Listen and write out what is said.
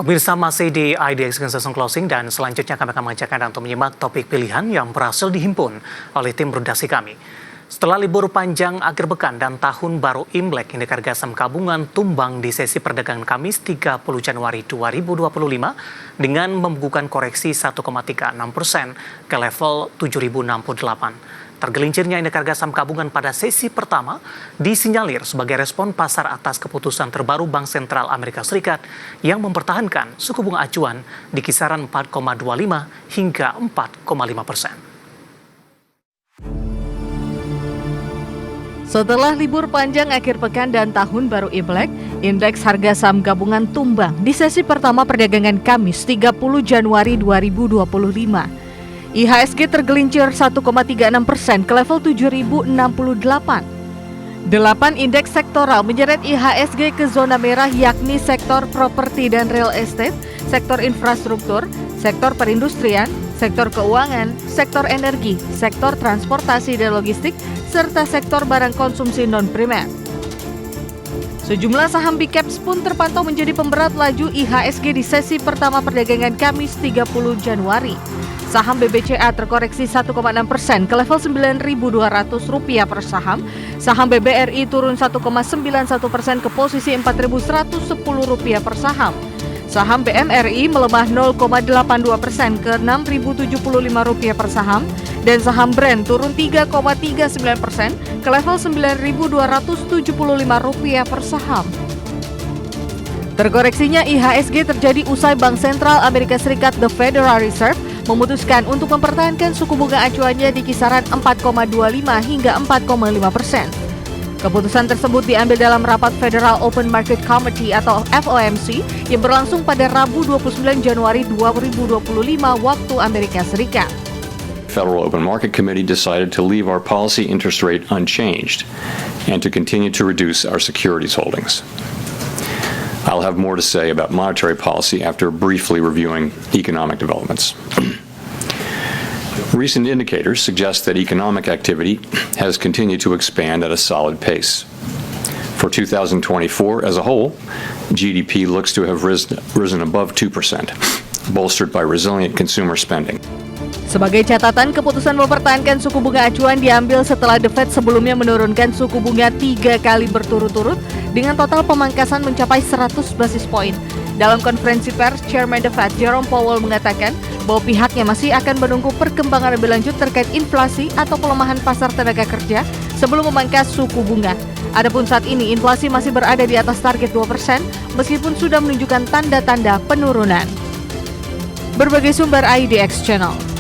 Pemirsa, masih di IDX Consensus Closing dan selanjutnya kami akan mengajak Anda untuk menyimak topik pilihan yang berhasil dihimpun oleh tim redaksi kami. Setelah libur panjang akhir pekan dan tahun baru Imlek, indeks harga saham gabungan tumbang di sesi perdagangan Kamis 30 Januari 2025 dengan membukukan koreksi 1,36% ke level 7.068. Tergelincirnya indeks harga saham gabungan pada sesi pertama disinyalir sebagai respon pasar atas keputusan terbaru Bank Sentral Amerika Serikat yang mempertahankan suku bunga acuan di kisaran 4,25 hingga 4,5%. Setelah libur panjang akhir pekan dan tahun baru Imlek, indeks harga saham gabungan tumbang di sesi pertama perdagangan Kamis 30 Januari 2025. IHSG tergelincir 1,36% ke level 7.068. 8 indeks sektoral menyeret IHSG ke zona merah, yakni sektor properti dan real estate, sektor infrastruktur, sektor perindustrian, sektor keuangan, sektor energi, sektor transportasi dan logistik, serta sektor barang konsumsi non-primer. Sejumlah saham Big Caps pun terpantau menjadi pemberat laju IHSG di sesi pertama perdagangan Kamis 30 Januari. Saham BBCA terkoreksi 1,6% ke level Rp9.200 per saham. Saham BBRI turun 1,91% ke posisi Rp4.110 per saham. Saham BMRI melemah 0,82% ke Rp6.075 per saham. Dan saham Brand turun 3,39% ke level Rp9.275 per saham. Terkoreksinya IHSG terjadi usai Bank Sentral Amerika Serikat The Federal Reserve memutuskan untuk mempertahankan suku bunga acuannya di kisaran 4,25 hingga 4,5%. Keputusan tersebut diambil dalam rapat Federal Open Market Committee atau FOMC yang berlangsung pada Rabu 29 Januari 2025 waktu Amerika Serikat. Federal Open Market Committee decided to leave our policy interest rate unchanged and to continue to reduce our securities holdings. I'll have more to say about monetary policy after briefly reviewing economic developments. Recent indicators suggest that economic activity has continued to expand at a solid pace. For 2024 as a whole, GDP looks to have risen above 2%, bolstered by resilient consumer spending. Sebagai catatan, keputusan mempertahankan suku bunga acuan diambil setelah The Fed sebelumnya menurunkan suku bunga 3 kali berturut-turut dengan total pemangkasan mencapai 100 basis poin. Dalam konferensi pers, Chairman The Fed Jerome Powell mengatakan bahwa pihaknya masih akan menunggu perkembangan lebih lanjut terkait inflasi atau pelemahan pasar tenaga kerja sebelum memangkas suku bunga. Adapun saat ini inflasi masih berada di atas target 2% meskipun sudah menunjukkan tanda-tanda penurunan. Berbagai sumber IDX Channel.